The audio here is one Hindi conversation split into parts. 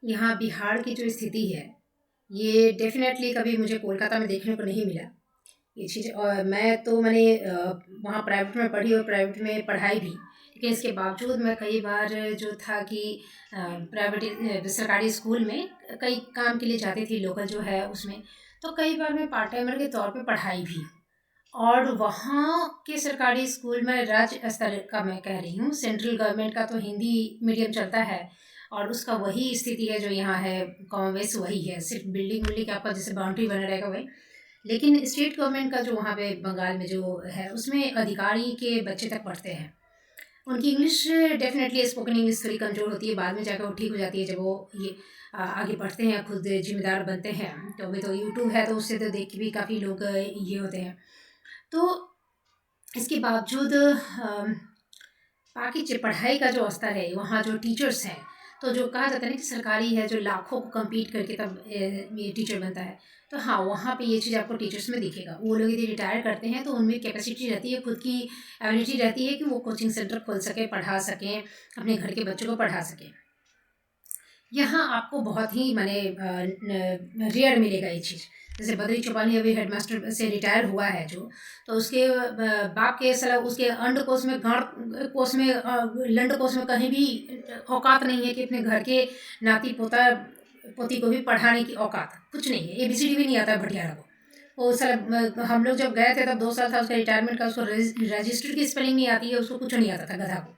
यहाँ बिहार की जो स्थिति है, ये डेफ़िनेटली कभी मुझे कोलकाता में देखने को नहीं मिला, ये चीज़। और मैं तो वहाँ प्राइवेट में पढ़ी और प्राइवेट में पढ़ाई भी। लेकिन इसके बावजूद मैं कई बार जो था कि सरकारी स्कूल में कई काम के लिए जाती थी, लोकल जो है उसमें। तो कई बार मैं पार्ट टाइमर के तौर पे पढ़ाई भी। और वहाँ के सरकारी स्कूल में राज्य स्तर का मैं कह रही हूँ, सेंट्रल गवर्नमेंट का तो हिंदी मीडियम चलता है और उसका वही स्थिति है जो यहाँ है, कॉमन वही है, सिर्फ बिल्डिंग विल्डिंग आपका जैसे बाउंड्री बना रहेगा वही। लेकिन स्टेट गवर्नमेंट का जो वहाँ पे बंगाल में जो है, उसमें अधिकारी के बच्चे तक पढ़ते हैं। उनकी इंग्लिश डेफिनेटली स्पोकन इंग्लिश थोड़ी कमज़ोर होती है, बाद में जाकर वो ठीक हो जाती है जब वो ये आगे बढ़ते हैं, खुद जिम्मेदार बनते हैं। तो अभी तो यूट्यूब है, तो उससे तो देख के भी काफ़ी लोग ये होते हैं। तो इसके बावजूद बाकी जो पढ़ाई का जो स्तर है, वहाँ जो टीचर्स हैं, तो जो कहा जाता है ना कि सरकारी है जो लाखों को कम्पीट करके तब ये टीचर बनता है। तो हाँ, वहाँ पे ये चीज़ आपको टीचर्स में दिखेगा। वो लोग यदि रिटायर करते हैं तो उनमें कैपेसिटी रहती है, खुद की एबिलिटी रहती है कि वो कोचिंग सेंटर खोल सकें, पढ़ा सकें, अपने घर के बच्चों को पढ़ा सकें। यहाँ आपको बहुत ही रेयर मिलेगा ये चीज़। जैसे बद्री चौपाली अभी हेडमास्टर से रिटायर हुआ है जो, तो उसके बाप के साला उसके अंड कोश में, गाँड़ कोश में, लंड कोश में कहीं भी औकात नहीं है कि अपने घर के नाती पोता पोती को भी पढ़ाने की औकात कुछ नहीं है। एबीसीडी भी नहीं आता है भटियारा को। वो साला हम लोग जब गए थे तब 2 साल था उसका रिटायरमेंट का, उसको रजिस्टर की स्पेलिंग नहीं आती है, उसको कुछ नहीं आता था, गधा को।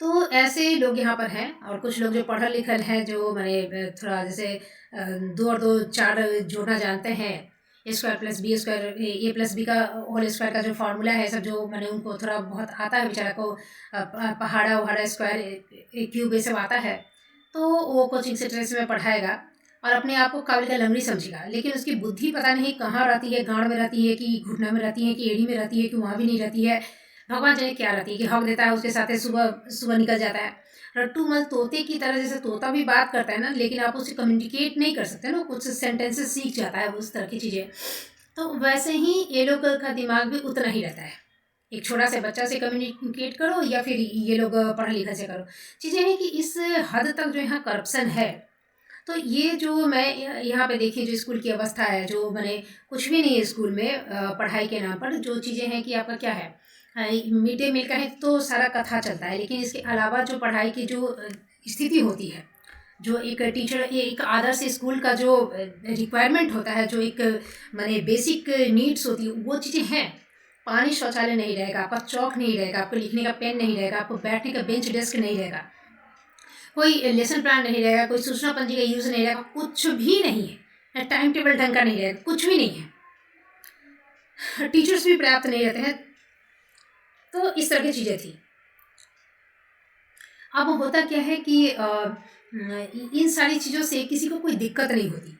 तो ऐसे लोग यहाँ पर हैं और कुछ लोग जो पढ़ल लिखल हैं, जो थोड़ा जैसे 2 और 2 4 जोड़ना जानते हैं, ए स्क्वायर प्लस बी स्क्वायर, ए प्लस बी का होल स्क्वायर का जो फार्मूला है सब, जो उनको थोड़ा बहुत आता है बेचारा को, पहाड़ा वहाड़ा स्क्वायर, क्यूब ये सब आता है। तो वो कोचिंग सेंटर में पढ़ाएगा और अपने आप को काबिल का लंगड़ी समझेगा, लेकिन उसकी बुद्धि पता नहीं कहाँ रहती है, गाँड में रहती है कि घुटना में रहती है कि एड़ी में रहती है कि वहाँ भी नहीं रहती है। भगवान जाने क्या रहती है कि हक देता है उसके साथ सुबह सुबह निकल जाता है। रट्टू मल तोते की तरह, जैसे तोता भी बात करता है ना, लेकिन आप उससे कम्युनिकेट नहीं कर सकते ना, कुछ सेंटेंसेस सीख जाता है उस तरह की चीज़ें। तो वैसे ही ये लोग का दिमाग भी उतना ही रहता है। एक छोटा से बच्चा से कम्युनिकेट करो या फिर ये लोग पढ़ा लिखा से करो। चीज़ें हैं कि इस हद तक जो यहाँ करप्शन है। तो ये जो मैं यहाँ पे देखिए जो स्कूल की अवस्था है, जो कुछ भी नहीं है स्कूल में, पढ़ाई के नाम पर जो चीज़ें हैं कि आपका क्या है, मिड डे मील का है तो सारा कथा चलता है, लेकिन इसके अलावा जो पढ़ाई की जो स्थिति होती है, जो एक टीचर, एक आदर्श स्कूल का जो रिक्वायरमेंट होता है, जो एक बेसिक नीड्स होती है, वो चीज़ें हैं। पानी शौचालय नहीं रहेगा, आपका चौक नहीं रहेगा, आपको लिखने का पेन नहीं रहेगा, आपको बैठने का बेंच डेस्क नहीं रहेगा, कोई लेसन प्लान नहीं रहेगा, कोई सूचना पंजी का यूज़ नहीं रहेगा, कुछ भी नहीं है। टाइम टेबल ढंग का नहीं रहेगा, कुछ भी नहीं है। टीचर्स भी पर्याप्त नहीं रहते हैं। तो इस तरह की चीज़ें थी। अब होता क्या है कि इन सारी चीज़ों से किसी को कोई दिक्कत नहीं होती।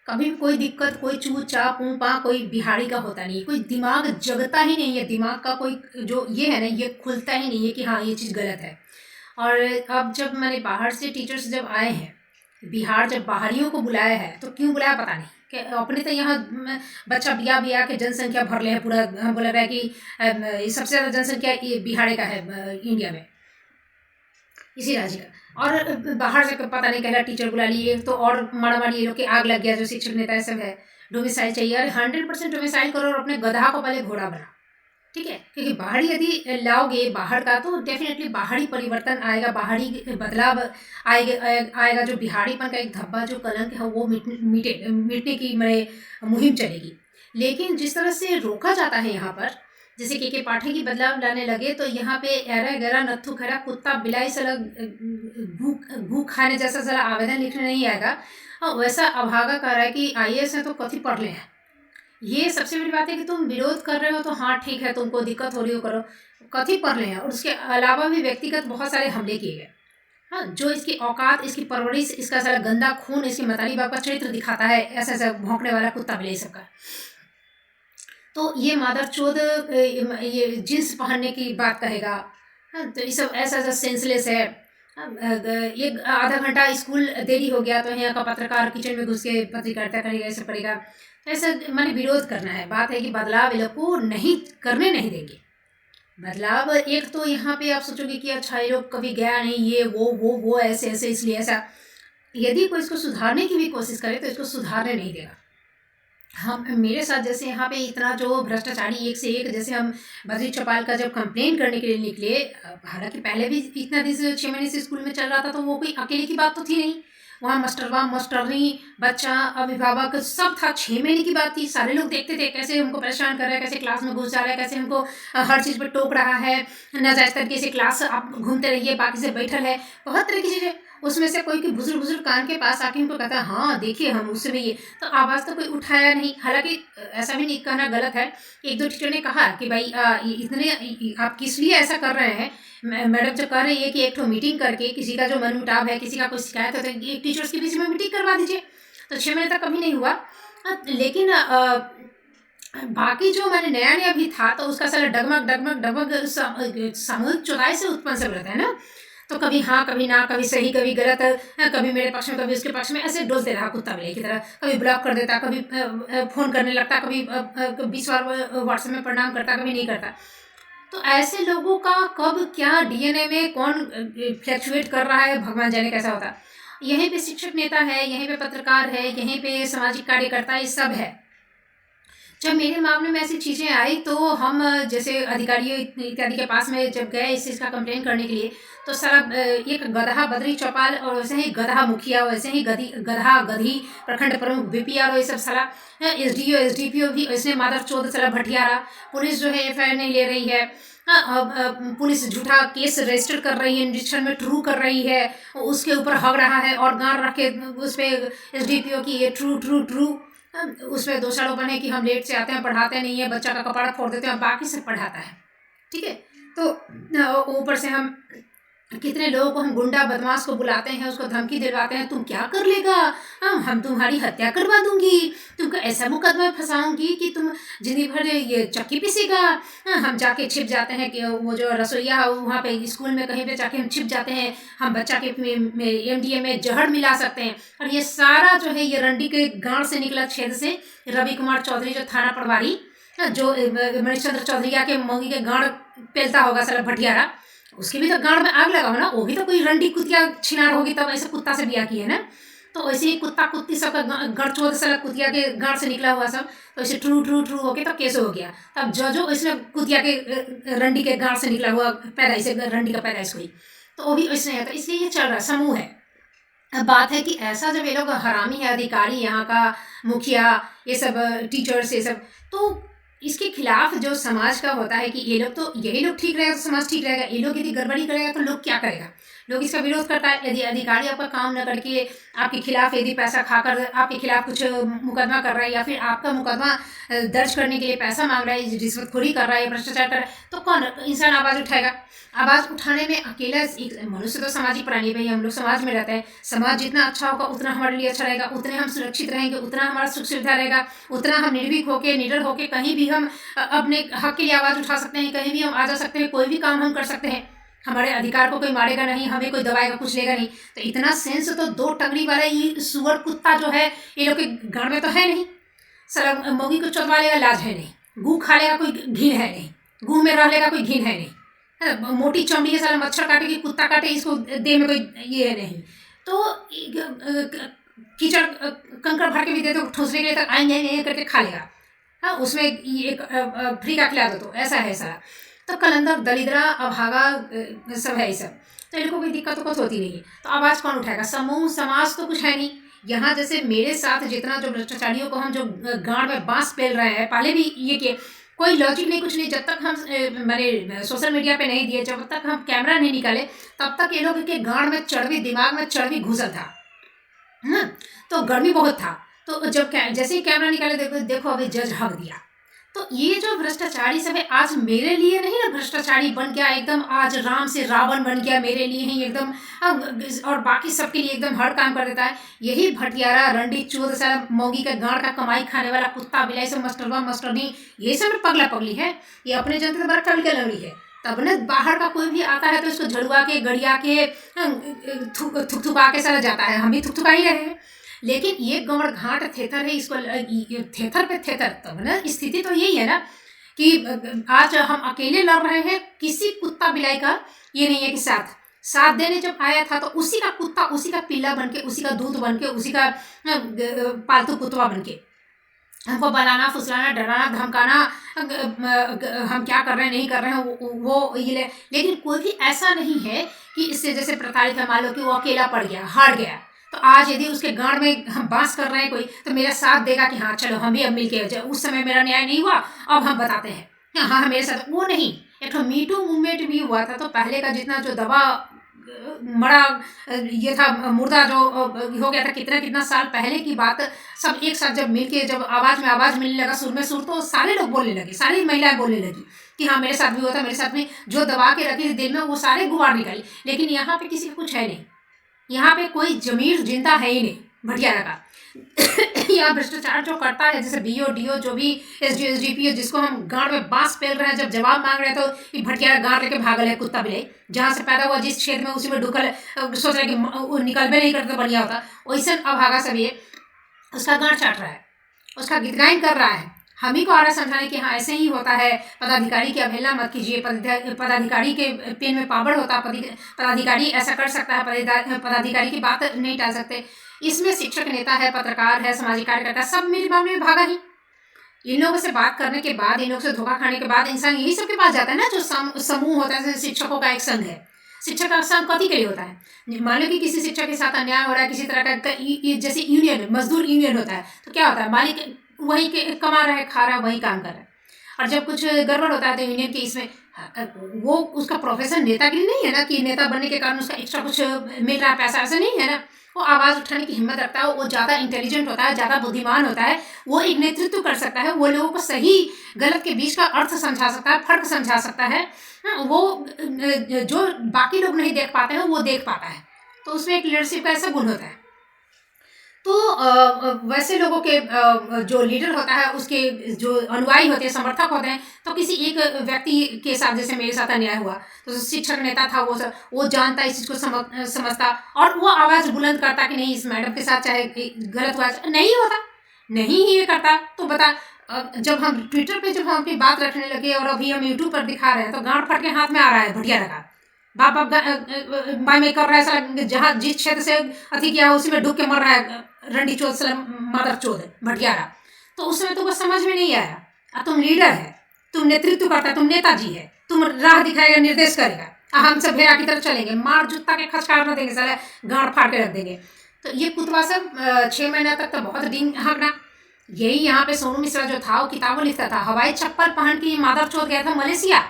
कभी भी कोई दिक्कत, कोई चू चा पू पा कोई बिहारी का होता नहीं है, कोई दिमाग जगता ही नहीं है, दिमाग का कोई जो ये है ना, ये खुलता ही नहीं है कि हाँ ये चीज़ गलत है। और अब जब मैंने बाहर से टीचर्स जब आए हैं, बिहार जब बाहरियों को बुलाया है, तो क्यों बुलाया पता नहीं, कि अपने तो यहाँ बच्चा बिया बिया के जनसंख्या भर ले है पूरा, हम बोला रहा है कि सबसे ज़्यादा जनसंख्या ये बिहार का है इंडिया में, इसी राज्य का। और बाहर से पता नहीं कहला टीचर बुला लिए, तो और मारा मारी ये लोग की आग लग गया, जो शिक्षक नेता सब है। डोमिसाइल चाहिए, अरे 100% डोमिसाइल करो और अपने गधा को पहले घोड़ा बना, ठीक है। क्योंकि बाहरी यदि लाओगे बाहर का, तो डेफिनेटली बाहरी परिवर्तन आएगा, बाहरी बदलाव आएगा, जो बिहारीपन का एक धब्बा, जो कलंक है, वो मिटने की मुहिम चलेगी। लेकिन जिस तरह से रोका जाता है यहाँ पर, जैसे के पाठक की बदलाव लाने लगे, तो यहाँ पे एरा गरा नत्थु खरा कुत्ता बिलाई साला गू खाने जैसा साला आवेदन लिखने नहीं आएगा। हाँ, वैसा अभागा कह रहा है कि आईएएस है तो कथी पढ़ ले हैं। ये सबसे बड़ी बात है कि तुम विरोध कर रहे हो तो हाँ ठीक है, तुमको दिक्कत हो रही हो करो, कथी पढ़ रहे हैं। और उसके अलावा भी व्यक्तिगत बहुत सारे हमले किए गए। हाँ, जो इसकी औकात, इसकी परवरिश, इसका सारा गंदा खून, इसकी मतारी बाप का चरित्र दिखाता है, ऐसा ऐसा भौंकने वाला कुत्ता बिलाई सबका। तो ये मादरचोद ये जींस पहनने की बात कहेगा। हाँ, तो ये सब ऐसा ऐसा सेंसलेस है। हाँ, एक आधा घंटा स्कूल देरी हो गया तो यहाँ का पत्रकार किचन में घुस के पत्रकारिता करेगा, ऐसा करेगा। तो ऐसा विरोध करना है, बात है कि बदलाव ये लोग को नहीं करने नहीं देंगे। बदलाव एक तो यहाँ पे आप सोचोगे कि अच्छा ये लोग कभी गया नहीं, ये वो ऐसे ऐसे इसलिए ऐसा। यदि कोई इसको सुधारने की भी कोशिश करे तो इसको सुधारने नहीं देगा। हम मेरे साथ जैसे यहाँ पे इतना जो भ्रष्टाचारी एक से एक, जैसे हम बद्री चौपाल का जब कंप्लेन करने के लिए निकले, हालांकि पहले भी इतना दिन से 6 महीने से स्कूल में चल रहा था, तो वो कोई अकेले की बात तो थी नहीं। वहाँ मास्टरवा मास्टरनी बच्चा अभिभावक सब था। 6 महीने की बात थी। सारे लोग देखते थे कैसे हमको परेशान कर रहा है, कैसे क्लास में घुस जा रहा है, कैसे हमको हर चीज़ पर टोक रहा है, नाजायज तरीके से क्लास आप घूमते रहिए, बाकी से बैठल है, बहुत तरह की चीज़ें। उसमें से कोई बुजुर्ग बुजुर्ग कान के पास आके उनको कहता है हाँ देखिए हम उससे भी ये, तो आवाज़ तो कोई उठाया नहीं। हालांकि ऐसा भी नहीं कहना गलत है। एक दो टीचर ने कहा कि भाई आप किस लिए ऐसा कर रहे हैं। मैडम जब कह रही है कि एक ठो मीटिंग करके किसी का जो मनमुटाव है, किसी का कोई शिकायत है, तो एक टीचर्स के बीच में मीटिंग करवा दीजिए। तो 6 महीने तक कभी नहीं हुआ। लेकिन बाकी जो मैंने नया नया भी था, तो उसका सारा डगमग डगमग डगमग सामूहिक चौराहे से उत्पन्न सब रहता है ना। तो कभी हाँ कभी ना, कभी सही कभी गलत, कभी मेरे पक्ष में कभी उसके पक्ष में, ऐसे डोलते रहा कुत्ता बिल्ली की तरह। कभी ब्लॉक कर देता, कभी फ़ोन करने लगता, कभी 20 बार व्हाट्सएप में प्रणाम करता, कभी नहीं करता। तो ऐसे लोगों का कब क्या डीएनए में कौन फ्लैक्चुएट कर रहा है, भगवान जाने कैसा होता। यहीं पे शिक्षक नेता है, यहीं पे पत्रकार है, यहीं पे सामाजिक कार्यकर्ता, ये सब है। जब मेरे मामले में ऐसी चीज़ें आई तो हम जैसे अधिकारियों इत्यादि के पास में जब गए इस चीज़ का कंप्लेन करने के लिए, तो सारा एक गधा बद्री चौपाल और वैसे ही गधा मुखिया, वैसे ही गधा गधी प्रखंड प्रमुख बीपीआर और ये सब सारा एसडीओ एसडीपीओ भी इसने मादर चौध सारा भटियारा। पुलिस जो है एफआईआर नहीं ले रही है। पुलिस झूठा केस रजिस्टर कर रही है, निरीक्षण में ट्रू कर रही है, उसके ऊपर हग रहा है और गाड़ रख के उस पर एसडीपीओ की ये ट्रू ट्रू ट्रू। उसमें दोषारोपण है कि हम लेट से आते हैं, पढ़ाते नहीं है, बच्चा का कपड़ा फोड़ देते हैं, बाकी सब पढ़ाता है। ठीक है। तो ऊपर से हम कितने लोगों को हम गुंडा बदमाश को बुलाते हैं, उसको धमकी दिलवाते हैं, तुम क्या कर लेगा, हम तुम्हारी हत्या करवा दूंगी, तुमको ऐसा मुकदमा में फंसाऊंगी कि तुम जिंदगी भर ये चक्की पीसेगा। हम जाके छिप जाते हैं कि वो जो रसोईया है वहाँ पे स्कूल में कहीं पे जाके हम छिप जाते हैं, हम बच्चा के एमडीए में जहर मिला सकते हैं। और ये सारा जो है ये रंडी के गांव से निकला छेद से रवि कुमार चौधरी जो थाना प्रभारी, जो मणिचंद्र चौधरी के मौगी के गाड़ पेलता होगा साला भटियारा, उसकी भी तो गांड में आग लगा हो ना। वो भी तो कोई रंडी कुतिया छिनार होगी, तब ऐसे कुत्ता से बिया की है ना। तो ऐसे ही कुत्ता कुत्ती सबका गढ़ साला कुतिया के गांड से निकला हुआ सब, तो ऐसे ट्रू ट्रू ट्रू होके तब केस हो गया। तब जो इसने कुतिया के रंडी के गांड से निकला हुआ पैदाइश, रंडी का पैदाइश हुई, तो वो भी इसने है। तो इसलिए ये चल रहा समूह है। अब बात है कि ऐसा जब ये लोग हरामी है, अधिकारी यहाँ का मुखिया, ये सब टीचर्स, ये सब, तो इसके खिलाफ जो समाज का होता है कि ये लोग तो यही लोग ठीक रहेगा तो समाज ठीक रहेगा, ये लोग यदि गड़बड़ी करेगा तो लोग क्या करेगा, लोग इसका विरोध करता है। यदि अधिकारी आपका काम न करके आपके खिलाफ यदि पैसा खाकर आपके खिलाफ कुछ मुकदमा कर रहा है, या फिर आपका मुकदमा दर्ज करने के लिए पैसा मांग रहा है, रिश्वतखोरी कर रहा है, भ्रष्टाचार कर रहा है, तो कौन इंसान आवाज़ उठाएगा। आवाज़ उठाने में अकेला मनुष्य तो सामाजिक प्राणी भाई, हम लोग समाज में रहते हैं। समाज जितना अच्छा होगा उतना हमारे लिए अच्छा रहेगा, उतने हम सुरक्षित रहेंगे, उतना हमारा सुख सुविधा रहेगा, उतना हम निर्भीक होकर निडर होकर कहीं भी हम अपने हक के लिए आवाज़ उठा सकते हैं, कहीं भी हम आ जा सकते हैं, कोई भी काम हम कर सकते हैं। हमारे अधिकार को कोई मारेगा नहीं, हमें कोई दबाएगा कुछ लेगा नहीं। तो इतना सेंस तो दो टंगड़ी वाला ये सुअर कुत्ता जो है ये लोग के घर में तो है नहीं। सर मौगी को चौंका लेगा, लाज है नहीं, गू खा लेगा कोई घिन है नहीं, गू में रह लेगा कोई घिन है नहीं, मोटी चमड़ी है साला, मच्छर काटे कि कुत्ता काटे, इसको देह में कोई ये है नहीं। तो कीचड़ कंकड़ भर के भी दे दो ठोसने के लिए तक आएंगे करके खा लेगा। हाँ, उसमें एक फ्री का खिला दो तो ऐसा है सारा। तो कलंदर दलिद्रा अभागा सब है ये सब, तो इनको कोई दिक्कत होती नहीं है। तो आवाज़ कौन उठाएगा, समूह समाज तो कुछ है नहीं। यहाँ जैसे मेरे साथ जितना जो भ्रष्टाचारियों को हम जो गांड में बांस पेल रहे हैं, पहले भी ये कि कोई लॉजिक नहीं, कुछ नहीं। जब तक हम मैंने सोशल मीडिया पे नहीं दिए, जब तक हम कैमरा नहीं निकाले, तब तक ये लोग के गांड में चर्बी, दिमाग में चर्बी घुसल था, तो गर्मी बहुत था। तो जब जैसे ही कैमरा निकाले, देखो अभी जज हक दिया। तो ये जो भ्रष्टाचारी सब है, आज मेरे लिए नहीं ना भ्रष्टाचारी बन गया एकदम, आज राम से रावण बन गया मेरे लिए ही एकदम, और बाकी सबके लिए एकदम हर काम कर देता है। यही भटियारा रंडी चोद सारा मौगी का गांड का कमाई खाने वाला कुत्ता बिलाई सब मस्टरवा मस्टरनी, ये सब पगला पगली है। ये अपने जनता से बड़ा टल के लड़ी है। तब न बाहर का कोई भी आता है तो इसको झड़ुआ के गड़िया के थुकथुका के सारा जाता है, हम भी थुकथुका ही रहे हैं। लेकिन ये गौड़ घाट थेथर है, इसको थेथर पे थेथर, तब ना स्थिति तो यही है ना कि आज हम अकेले लड़ रहे हैं, किसी कुत्ता बिलाई का ये नहीं है कि साथ देने जब आया था तो उसी का कुत्ता, उसी का पिल्ला बन के, उसी का दूध बन के, उसी का पालतू कुत्ता बन के हमको बनाना, फुसलाना, डराना, धमकाना, हम क्या कर रहे हैं नहीं कर रहे हैं वो ये लेकिन कोई भी ऐसा नहीं है कि इससे जैसे प्रताड़ित है, मान लो कि वो अकेला पड़ गया, हार गया, तो आज यदि उसके गांड में हम बांस कर रहे हैं कोई, तो मेरा साथ देगा कि हाँ चलो हम भी अब मिलके, उस समय मेरा न्याय नहीं हुआ, अब हम बताते हैं हाँ मेरे साथ, वो नहीं। एक तो मीटू मूवमेंट भी हुआ था, तो पहले का जितना जो दबा बड़ा ये था, मुर्दा जो हो गया था कितना कितना साल पहले की बात, सब एक साथ जब मिलके, जब आवाज़ में आवाज़ मिलने लगा, सुर में सुर, तो सारे लोग बोलने लगे, सारी महिलाएं बोलने लगी कि हाँ मेरे साथ भी हुआ था, मेरे साथ में जो दबा के रखी थी दिल में वो सारे गुबार निकाली। लेकिन यहाँ पे किसी का कुछ है नहीं, यहाँ पे कोई जमीर जिंदा है ही नहीं भटियारा का। यहाँ भ्रष्टाचार जो करता है, जैसे बीओ डीओ जो भी एसडीओ एसडीपीओ, जिसको हम गांड में बांस पेल रहे हैं, जब जवाब मांग रहे हैं तो ये भटियारा गांड लेके भागल है कुत्ता बिलाई, जहाँ से पैदा हुआ जिस क्षेत्र में उसी में ढुकल, सोच रहे कि वो निकल भी नहीं करते तो बढ़िया होता, वैसे अभागा सब ये उसका गांड चाट रहा है, उसका गीतगायन कर रहा है। हम ही को आ रहा है समझाने कि हाँ ऐसे ही होता है, पदाधिकारी की अवहेलना मत कीजिए, पदाधिकारी के पेन में पावड़ होता है, पदाधिकारी ऐसा कर सकता है, पदाधिकारी की बात नहीं टाल सकते। इसमें शिक्षक, नेता है, पत्रकार है, सामाजिक कार्यकर्ता, सब मेरे मामले में भागा ही। इन लोगों से बात करने के बाद, इन लोगों से धोखा खाने के बाद इंसान यही सबके पास जाता है ना, जो समूह होता है, जैसे शिक्षकों का एक संघ है। शिक्षक का संघ कथी के लिए होता है? मान लो कि किसी शिक्षक के साथ अन्याय हो रहा है, किसी तरह का जैसे यूनियन, मजदूर यूनियन होता है, तो क्या होता है, मालिक वही कमा रहा है, खा रहा है, वही काम कर रहा है, और जब कुछ गड़बड़ होता है तो यूनियन के इसमें वो उसका प्रोफेशन नेतागिरी नहीं है ना, कि नेता बनने के कारण उसका एक्स्ट्रा कुछ मिल रहा है पैसा, ऐसा नहीं है ना। वो आवाज़ उठाने की हिम्मत रखता है, वो ज़्यादा इंटेलिजेंट होता है, ज़्यादा बुद्धिमान होता है, वो एक नेतृत्व कर सकता है, वो लोगों को सही गलत के बीच का अर्थ समझा सकता है, फर्क समझा सकता है, वो जो बाकी लोग नहीं देख पाते हैं वो देख पाता है, तो उसमें एक लीडरशिप का ऐसा गुण होता है। तो वैसे लोगों के जो लीडर होता है उसके जो अनुयायी होते हैं, समर्थक होते हैं, तो किसी एक व्यक्ति के साथ, जैसे मेरे साथ अन्याय हुआ, तो शिक्षक नेता था, वो जानता, इस चीज़ को समझता, और वो आवाज़ बुलंद करता कि नहीं इस मैडम के साथ चाहे गलत हुआ, नहीं होता, नहीं ही ये करता, तो बता। जब हम ट्विटर पे जब हम अपनी बात रखने लगे और अभी हम यूट्यूब पर दिखा रहे हैं, तो गांड फट के हाथ में आ रहा है भटियारा का, बाप बाप बाई में कर रहा है साला, जहाँ जिस क्षेत्र से अति किया उसी में डूब के मर रहा है, रंडी चोद सलाम मादर चोद भटियारा। तो उस समय तुमको समझ में नहीं आया, तुम लीडर है, तुम नेतृत्व करता, तुम नेताजी है, तुम राह दिखाएगा, निर्देश करेगा, हम सब भेड़ा की तरफ चलेंगे, मार जूता के खचकार न देंगे, साला गांड फाड़ के रख देंगे। तो ये कुतवा सब 6 महीना तक तो बहुत डींग हाँकना। यही यहाँ पे सोनू मिश्रा जो था वो किताबें लिखता था, हवाई चप्पल पहन के मादर चोद गया था मलेशिया,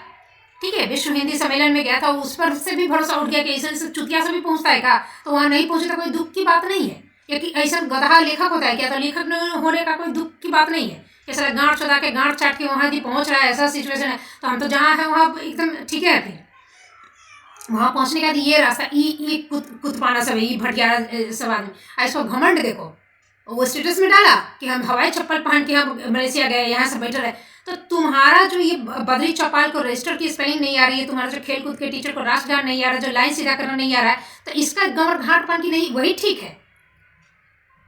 ठीक है, विश्व हिंदी सम्मेलन में गया था, उस पर से भी भरोसा उठ गया कि ऐसा चुतिया से भी पहुंचता है का, तो वहाँ नहीं पहुंचे तो कोई दुख की बात नहीं है, क्योंकि ऐसा गधा लेखक होता है क्या, तो लेखक होने का कोई दुख की बात नहीं है, ऐसा गांड चुदा के गांड चाट के वहाँ यदि पहुँच रहा है, ऐसा सिचुएशन है, तो हम तो जहाँ है वहाँ एकदम ठीक है। फिर वहाँ पहुँचने का ये रास्ता ये कुतपाना सब ये भटियारा सब आदमी, इसको घमंड देखो, वो स्टेटस में डाला कि हम हवाई चप्पल पहन के हम मलेशिया गए, यहाँ से बैठे रहे, तो तुम्हारा जो ये बद्री चौपाल को रजिस्टर की स्पेलिंग नहीं आ रही है, तुम्हारा जो खेलकूद के टीचर को राष्ट्रगान नहीं आ रहा है, जो लाइन सीधा करना नहीं आ रहा है, तो इसका गमर घाटपन की नहीं, वही ठीक है,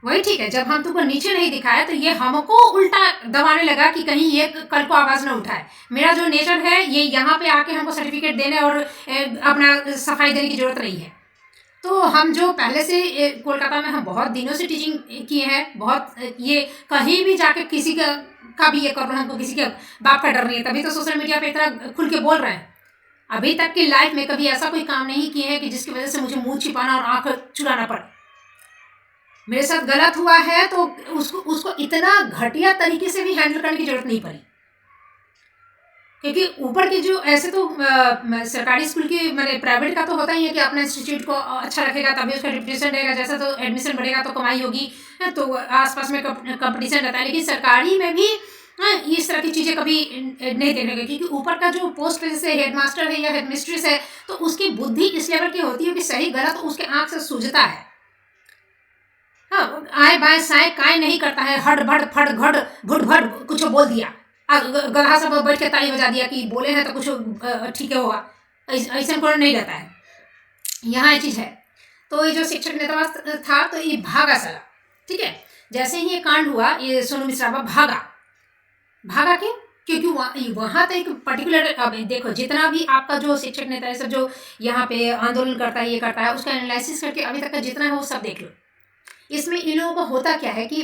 वही ठीक है। जब हम तुमको नीचे नहीं दिखाया तो ये हमको उल्टा दबाने लगा कि कहीं ये कल को आवाज़ ना उठाए। मेरा जो नेचर है ये यहाँ पे आके हमको सर्टिफिकेट देने और अपना सफाई देने की जरूरत नहीं है। तो हम जो पहले से कोलकाता में हम बहुत दिनों से टीचिंग किए हैं, बहुत ये कहीं भी जाके किसी का भी ये कर रहे हैं, हमको किसी के बाप का डर नहीं है, तभी तो सोशल मीडिया पे इतना खुल के बोल रहे हैं। अभी तक की लाइफ में कभी ऐसा कोई काम नहीं किए हैं कि जिसकी वजह से मुझे मुंह छिपाना और आंख चुराना पड़े। मेरे साथ गलत हुआ है तो उसको इतना घटिया तरीके से भी हैंडल करने की जरूरत नहीं पड़ी, क्योंकि ऊपर के जो ऐसे तो सरकारी स्कूल की मैंने प्राइवेट का तो होता ही है कि अपना इंस्टीट्यूट को अच्छा रखेगा तभी उसका रिप्यूटेशन रहेगा, जैसा तो एडमिशन बढ़ेगा तो कमाई होगी, तो आसपास में कंपटीशन रहता है। लेकिन सरकारी में भी इस तरह की चीज़ें कभी नहीं देखने गई, क्योंकि ऊपर का जो पोस्ट पे जैसे हेडमास्टर है या हेडमिस्ट्रेस है, तो उसकी बुद्धि इस लेवल की होती है कि सही गलत उसके आँख से सूझता है। हाँ, आए बाएं साए काय नहीं करता है, हड़ भड़ फड़ घड़ भुड़ भड़ कुछ बोल दिया, गधा सब बैठ के ताली बजा दिया कि बोले हैं तो कुछ ठीक है होगा, ऐसा कोई नहीं रहता है। यहाँ ये चीज़ है। तो ये जो शिक्षक नेता था तो ये भागा साला, ठीक है। जैसे ही ये कांड हुआ, ये सोनू मिश्रा भागा क्यों? क्योंकि वहाँ तो एक पर्टिकुलर, अब देखो जितना भी आपका जो शिक्षक नेता है सब जो यहाँ पे आंदोलन करता है, ये करता है, उसका एनालिसिस करके अभी तक का जितना है वो सब देख लो। इसमें इन लोगों का होता क्या है कि